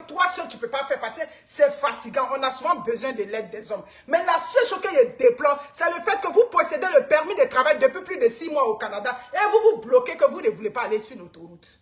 toi seul, tu ne peux pas faire parce que c'est fatigant. On a souvent besoin de l'aide des hommes. Mais la seule chose que je déplore, c'est le fait que vous possédez le permis de travail depuis plus de 6 mois au Canada et vous vous bloquez que vous ne voulez pas aller sur l'autoroute.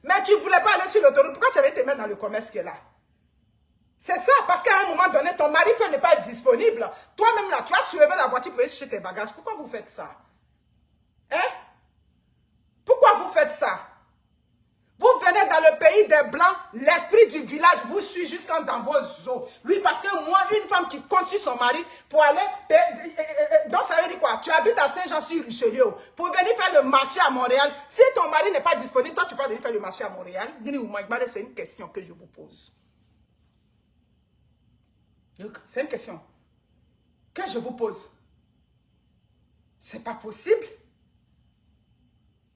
Mais tu ne voulais pas aller sur l'autoroute. Pourquoi tu avais été mettre dans le commerce qui est là? C'est ça, parce qu'à un moment donné, ton mari peut ne pas être disponible. Toi-même là, tu as soulevé la voiture pour aller chercher tes bagages. Pourquoi vous faites ça? Hein? Pourquoi vous faites ça? Vous venez dans le pays des Blancs, l'esprit du village vous suit jusqu'en dans vos os. Oui, parce que moi, une femme qui compte sur son mari pour aller... donc ça veut dire quoi? Tu habites à Saint-Jean-sur-Richelieu pour venir faire le marché à Montréal. Si ton mari n'est pas disponible, toi tu peux venir faire le marché à Montréal. C'est une question que je vous pose. C'est une question que je vous pose. C'est pas possible.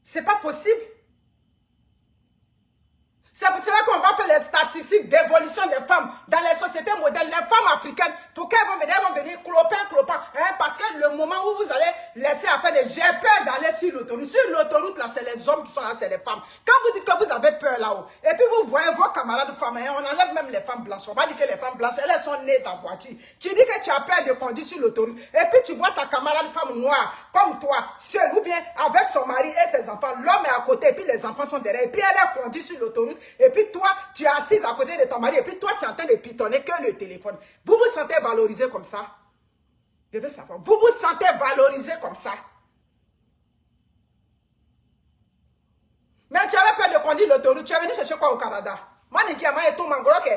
C'est pas possible. C'est pour cela qu'on va faire les statistiques d'évolution des femmes dans les sociétés modernes. Les femmes africaines, pour qu'elles vont venir clopin, hein, parce que le moment où vous allez laisser à faire des... J'ai peur d'aller sur l'autoroute. Sur l'autoroute, là, c'est les hommes qui sont là, c'est les femmes. Quand vous dites que vous avez peur là-haut, et puis vous voyez vos camarades femmes, hein, on enlève même les femmes blanches. On va dire que les femmes blanches, elles sont nées dans la voiture. Tu dis que tu as peur de conduire sur l'autoroute, et puis tu vois ta camarade femme noire, comme toi, seule, ou bien avec son mari et ses enfants. L'homme est à côté, et puis les enfants sont derrière, et puis elle est conduite sur l'autoroute. Et puis toi, tu es assise à côté de ton mari. Et puis toi, tu es en train de pitonner que le téléphone. Vous vous sentez valorisé comme ça? Je veux savoir. Vous vous sentez valorisé comme ça? Mais tu avais peur de conduire l'autoroute. Tu es venu chercher quoi au Canada? Moi, Nikiama et tout Mangroke.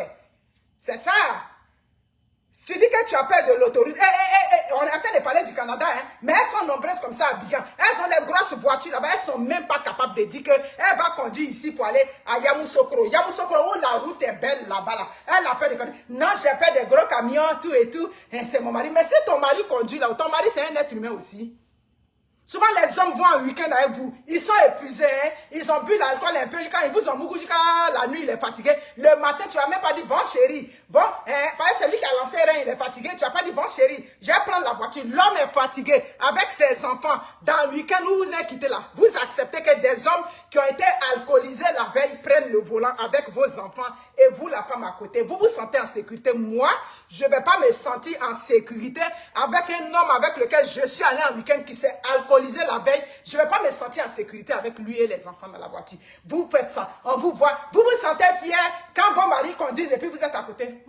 C'est ça. Tu dis que tu as peur de l'autoroute. On est en train de parler du Canada, hein, mais elles sont nombreuses comme ça à Abidjan. Elles ont des grosses voitures là-bas. Elles ne sont même pas capables de dire qu'elles vont conduire ici pour aller à Yamoussoukro. Yamoussoukro, où la route est belle là-bas. Là. Elle a peur de conduire. Non, j'ai peur des gros camions, tout et tout. C'est mon mari. Mais si ton mari conduit là, ton mari c'est un être humain aussi. Souvent, les hommes vont en week-end avec vous. Ils sont épuisés. Hein? Ils ont bu l'alcool un peu. Quand ils vous ont beaucoup, la nuit, il est fatigué. Le matin, tu n'as même pas dit, bon chéri. Bon, parce que c'est lui qui a lancé rien, il est fatigué. Tu n'as pas dit, bon chéri, je vais prendre la voiture. L'homme est fatigué avec tes enfants. Dans le week-end où vous êtes quitté là, vous acceptez que des hommes qui ont été alcoolisés la veille prennent le volant avec vos enfants et vous, la femme à côté. Vous vous sentez en sécurité. Moi, je ne vais pas me sentir en sécurité avec un homme avec lequel je suis allé en week-end qui s'est alcoolisé la veille, je ne vais pas me sentir en sécurité avec lui et les enfants dans la voiture. Vous faites ça, on vous voit, vous vous sentez fier quand vos maris conduisent et puis vous êtes à côté.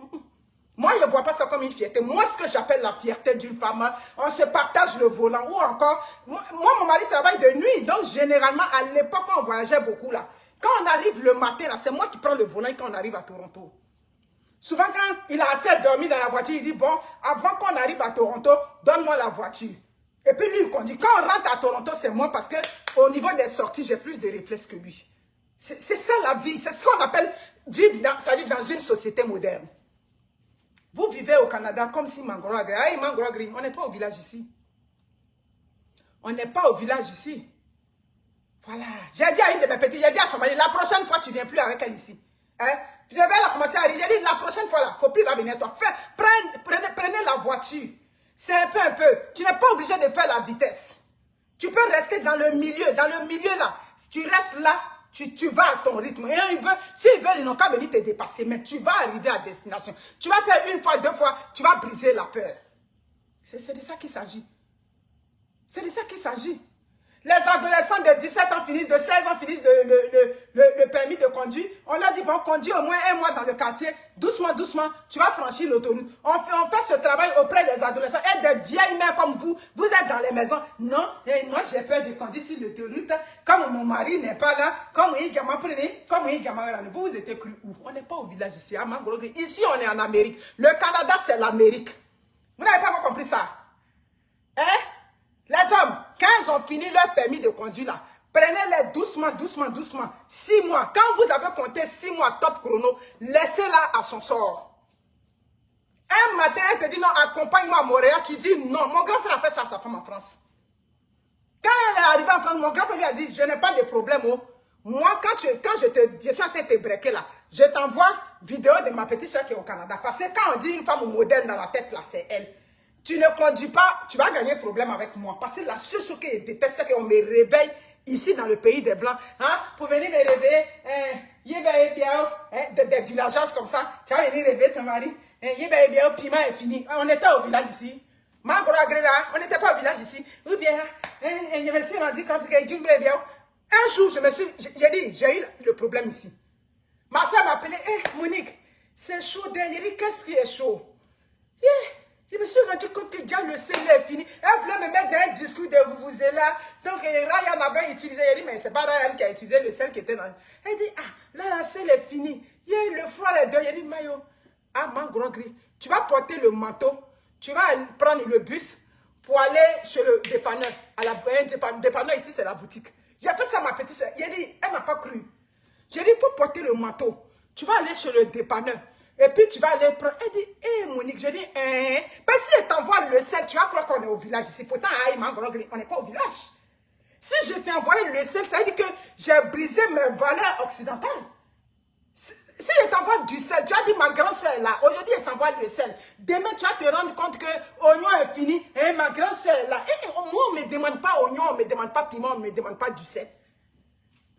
Moi, je ne vois pas ça comme une fierté. Moi, ce que j'appelle la fierté d'une femme, on se partage le volant ou encore, moi, mon mari travaille de nuit, donc généralement, à l'époque, on voyageait beaucoup là. Quand on arrive le matin, là, c'est moi qui prends le volant quand on arrive à Toronto. Souvent, quand il a assez dormi dans la voiture, il dit, bon, avant qu'on arrive à Toronto, donne-moi la voiture. Et puis lui, il conduit. Quand on rentre à Toronto, c'est moi parce qu'au niveau des sorties, j'ai plus de réflexes que lui. C'est ça la vie. C'est ce qu'on appelle vivre dans une société moderne. Vous vivez au Canada comme si Mangrogri. Ah, Mangrogri, on n'est pas au village ici. On n'est pas au village ici. Voilà. J'ai dit à une de mes petites, j'ai dit à son mari, la prochaine fois, tu ne viens plus avec elle ici. Hein? Je vais la commencer à rire. J'ai dit, la prochaine fois, il ne faut plus venir toi. Prenez la voiture. C'est un peu. Tu n'es pas obligé de faire la vitesse. Tu peux rester dans le milieu. Dans le milieu là, si tu restes là, tu vas à ton rythme. Et s'ils veulent, ils n'ont qu'à venir te dépasser. Mais tu vas arriver à destination. Tu vas faire une fois, deux fois, tu vas briser la peur. C'est de ça qu'il s'agit. C'est de ça qu'il s'agit. Les adolescents de 17 ans finissent, de 16 ans finissent le permis de conduire. On leur dit, bon, conduis au moins un mois dans le quartier. Doucement, doucement, tu vas franchir l'autoroute. On fait ce travail auprès des adolescents. Et des vieilles mères comme vous, vous êtes dans les maisons. Non, et moi j'ai peur de conduire sur l'autoroute. Comme mon mari n'est pas là, comme il m'a pris, comme il m'a vous étiez cru où? On n'est pas au village ici, à Mangrogri. Ici, on est en Amérique. Le Canada, c'est l'Amérique. Vous n'avez pas compris ça? Hein? Les hommes, quand ils ont fini leur permis de conduire là, prenez-les doucement, doucement, doucement. 6 mois. Quand vous avez compté 6 mois top chrono, laissez-la à son sort. Un matin, elle te dit non, accompagne-moi à Montréal. Tu dis non. Mon grand frère a fait ça à sa femme en France. Quand elle est arrivée en France, mon grand frère lui a dit, je n'ai pas de problème. Oh. Moi, quand je suis en train de te breaker là, je t'envoie vidéo de ma petite soeur qui est au Canada. Parce que quand on dit une femme moderne dans la tête là, c'est elle. Tu ne conduis pas, tu vas gagner problème avec moi. Parce que la seule chose que je déteste, c'est qu'on me réveille ici dans le pays des Blancs, hein, pour venir me réveiller, des villageois comme ça, tu vas venir réveiller ton mari, piment est fini. On était au village ici. On n'était pas au village ici. Ou bien, je me suis rendu compte que un jour, j'ai dit, j'ai eu le problème ici. Ma soeur m'a appelé, Monique, c'est chaud derrière. J'ai dit, qu'est-ce qui est chaud? Je me suis rendu compte que déjà le sel est fini. Elle voulait me mettre dans un discours de vous là. Donc Ryan avait utilisé. Elle dit, mais c'est pas Ryan qui a utilisé le sel qui était dans. Elle dit, là, la sel est fini. Le froid est dedans. Elle dit, Mayo, mon grand gris, tu vas porter le manteau. Tu vas prendre le bus pour aller chez le dépanneur. Dépanneur ici, c'est la boutique. J'ai fait ça à ma petite soeur. Elle dit, elle m'a pas cru. J'ai dit, il faut porter le manteau. Tu vas aller chez le dépanneur. Et puis, tu vas aller prendre. Elle dit, Monique, j'ai dit, ben, si elle t'envoie le sel, tu vas croire qu'on est au village ici. Pourtant, on n'est pas au village. Si je t'ai envoyé le sel, ça veut dire que j'ai brisé mes valeurs occidentales. Si elle t'envoie du sel, tu as dit, ma grande soeur est là. Aujourd'hui, elle t'envoie le sel. Demain, tu vas te rendre compte que l'oignon est fini. Et ma grande soeur est là. Et moi, on ne me demande pas oignon, on ne me demande pas piment, on ne me demande pas du sel.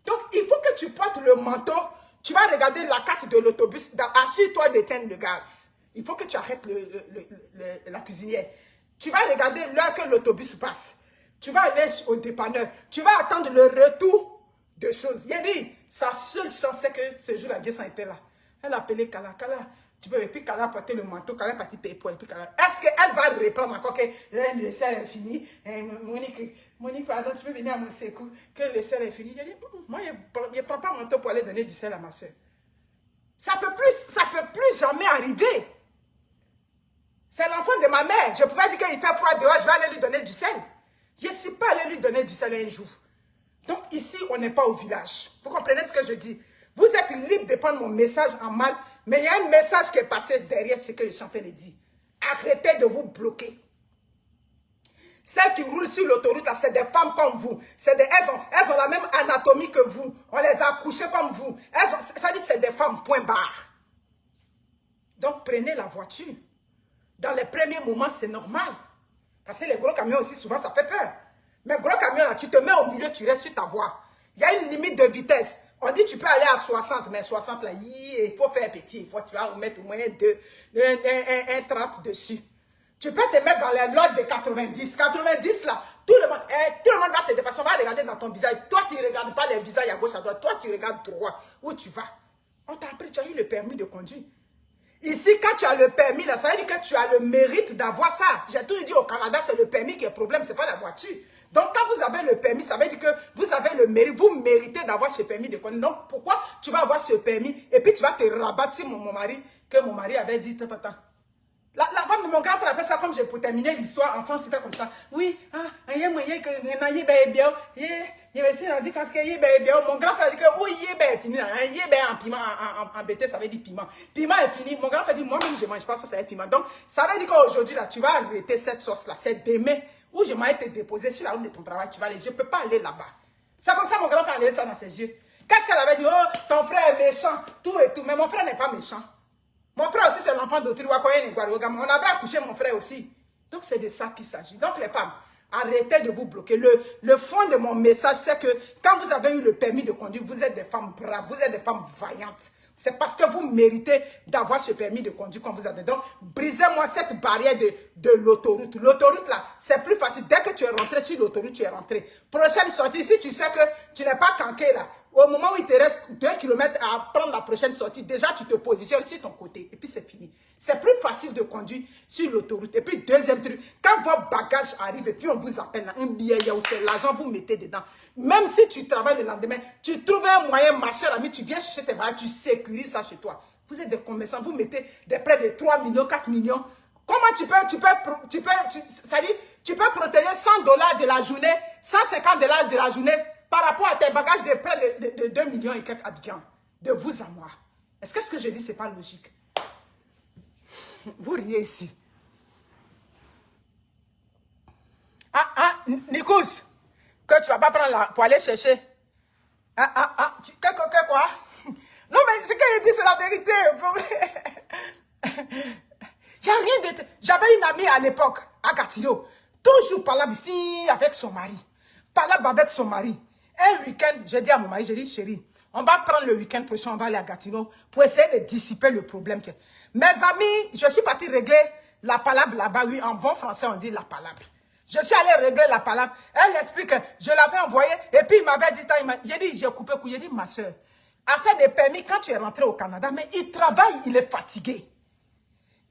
Donc, il faut que tu portes le manteau. Tu vas regarder la carte de l'autobus. Assure-toi d'éteindre le gaz. Il faut que tu arrêtes la cuisinière. Tu vas regarder l'heure que l'autobus passe. Tu vas aller au dépanneur. Tu vas attendre le retour de choses. Il a dit, sa seule chance, c'est que ce jour-là, Dieu s'en était là. Elle a appelé Kala. Kala, tu peux, et puis Kala a porté le manteau. Kala est parti payer pour elle. Est-ce qu'elle va reprendre encore que le sel est fini? Monique, pardon, tu peux venir à mon secours, que le sel est fini. J'ai dit, moi, je ne prends pas mon manteau pour aller donner du sel à ma soeur. Ça peut plus jamais arriver. C'est l'enfant de ma mère. Je pouvais dire qu'il fait froid dehors, je vais aller lui donner du sel. Je ne suis pas allé lui donner du sel un jour. Donc ici, on n'est pas au village. Vous comprenez ce que je dis? Vous êtes libre de prendre mon message en mal, mais il y a un message qui est passé derrière ce que je suis en train de dire. Arrêtez de vous bloquer. Celles qui roulent sur l'autoroute, c'est des femmes comme vous. Elles ont la même anatomie que vous. On les a accouchées comme vous. Ça dit c'est des femmes, point barre. Donc prenez la voiture. Dans les premiers moments, c'est normal. Parce que les gros camions aussi, souvent, ça fait peur. Mais gros camion, là, tu te mets au milieu, tu restes sur ta voie. Il y a une limite de vitesse. On dit tu peux aller à 60, mais 60 là, il faut faire petit. Tu vas mettre au moins un 30 dessus. Tu peux te mettre dans les lots de 90. 90 là, tout le monde va te dépasser. On va regarder dans ton visage. Toi, tu ne regardes pas les visages à gauche, à droite. Toi, tu regardes droit. Où tu vas? On t'a appris, tu as eu le permis de conduire. Ici, quand tu as le permis, là, ça veut dire que tu as le mérite d'avoir ça. J'ai toujours dit au Canada, c'est le permis qui est le problème, ce n'est pas la voiture. Donc, quand vous avez le permis, ça veut dire que vous avez le mérite, vous méritez d'avoir ce permis de conduire. Donc, pourquoi tu vas avoir ce permis et puis tu vas te rabattre sur mon mari, que mon mari avait dit, attends. La femme de mon grand frère a fait ça comme pour terminer l'histoire. En France, c'était comme ça. Oui, mon grand frère a dit que oui, fini. En piment, en BT, ça veut dire piment. Piment est fini. Mon grand frère dit, moi-même, je ne mange pas ça, ça va être piment. Donc, ça veut dire qu'aujourd'hui, là, tu vas arrêter cette sauce-là. C'est demain où je m'ai été déposé sur la route de ton travail. Tu vas aller. Je ne peux pas aller là-bas. C'est comme ça, mon grand frère a mis ça dans ses yeux. Qu'est-ce qu'elle avait dit? Oh, ton frère est méchant, tout et tout. Mais mon frère n'est pas méchant. Mon frère aussi, c'est l'enfant d'autrui. On avait accouché mon frère aussi. Donc, c'est de ça qu'il s'agit. Donc, les femmes, arrêtez de vous bloquer. Le fond de mon message, c'est que quand vous avez eu le permis de conduire, vous êtes des femmes braves, vous êtes des femmes vaillantes. C'est parce que vous méritez d'avoir ce permis de conduire quand vous avez. Donc, brisez-moi cette barrière de l'autoroute. L'autoroute, là, c'est plus facile. Dès que tu es rentré sur l'autoroute, tu es rentré. Prochaine sortie, si tu sais que tu n'es pas canqué, là, au moment où il te reste 2 km à prendre la prochaine sortie, déjà, tu te positionnes sur ton côté. Et puis, c'est fini. C'est plus facile de conduire sur l'autoroute. Et puis, deuxième truc, quand vos bagages arrivent et puis on vous appelle là, un billet, c'est l'argent, vous mettez dedans. Même si tu travailles le lendemain, tu trouves un moyen, ma chère amie, tu viens chercher tes bagages, tu sécurises ça chez toi. Vous êtes des commerçants, vous mettez des près de 3 millions, 4 millions. Comment tu peux protéger $100 de la journée, $150 de la journée par rapport à tes bagages de près de 2 millions et quelques habitants, de vous à moi. Est-ce que ce que je dis, ce n'est pas logique? Vous riez ici. Nikous, que tu ne vas pas prendre là pour aller chercher. Quoi? Non, mais ce que je dis, c'est la vérité. Il n'y a rien de... J'avais une amie à l'époque, à Gatineau, toujours parlable, fille avec son mari. Parlable avec son mari. Un week-end, j'ai dit à mon mari, j'ai dit, chérie, on va prendre le week-end prochain, on va aller à Gatineau pour essayer de dissiper le problème. Mes amis, je suis partie régler la palabre là-bas. Oui, en bon français, on dit la palabre. Je suis allée régler la palabre. Elle explique que je l'avais envoyé et puis il m'avait dit, j'ai dit, j'ai coupé coup. J'ai dit, ma soeur, à faire des permis quand tu es rentré au Canada, mais il travaille, il est fatigué.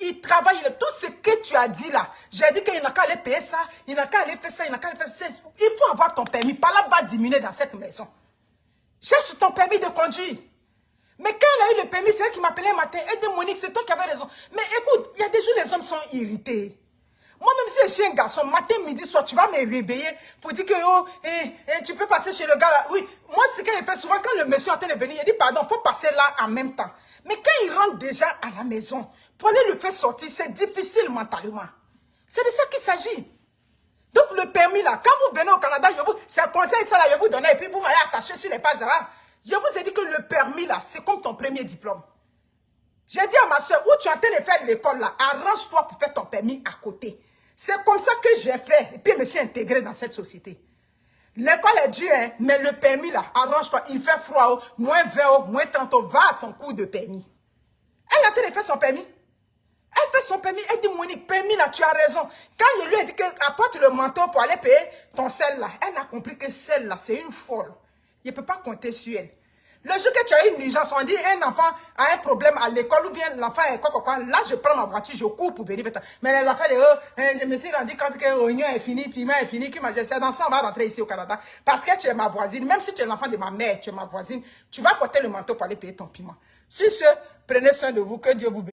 Il travaille, tout ce que tu as dit là. J'ai dit qu'il n'a qu'à aller payer ça, il n'a qu'à aller faire ça, il n'a qu'à aller faire ça. Il faut avoir ton permis. Palabre va diminuer dans cette maison. Cherche ton permis de conduire. Mais quand elle a eu le permis, c'est elle qui m'appelait un matin. Elle dit, Monique, c'est toi qui avais raison. Mais écoute, il y a des jours, les hommes sont irrités. Moi-même, si je suis un garçon, matin, midi, soir, tu vas me réveiller pour dire que oh, tu peux passer chez le gars là. Oui, moi, c'est ce qu'il fait souvent quand le monsieur est en train de venir, il dit, pardon, il faut passer là en même temps. Mais quand il rentre déjà à la maison, pour aller le faire sortir, c'est difficile mentalement. C'est de ça qu'il s'agit. Donc, le permis là, quand vous venez au Canada, c'est un conseil ça là, je vous donne, et puis vous m'avez attaché sur les pages là. Je vous ai dit que le permis là, c'est comme ton premier diplôme. J'ai dit à ma soeur, où tu es en train de faire l'école là, arrange-toi pour faire ton permis à côté. C'est comme ça que j'ai fait, et puis je me suis intégrée dans cette société. L'école est dure, hein, mais le permis là, arrange-toi, il fait froid, moins 20, moins 30, va à ton cours de permis. Elle est en train de faire son permis. Elle fait son permis, elle dit, Monique, permis là, tu as raison. Quand je lui ai dit qu'apporte le manteau pour aller payer ton sel là, elle a compris que celle là, c'est une folle. Je ne peux pas compter sur elle. Le jour que tu as une urgence, on dit un enfant a un problème à l'école ou bien l'enfant est quoi, là je prends ma voiture, je cours pour venir. Mais les affaires de je me suis rendu compte que l'oignon est fini, piment est fini, c'est dans ça on va rentrer ici au Canada. Parce que tu es ma voisine, même si tu es l'enfant de ma mère, tu es ma voisine, tu vas porter le manteau pour aller payer ton piment. Sur ce, prenez soin de vous, que Dieu vous bénisse.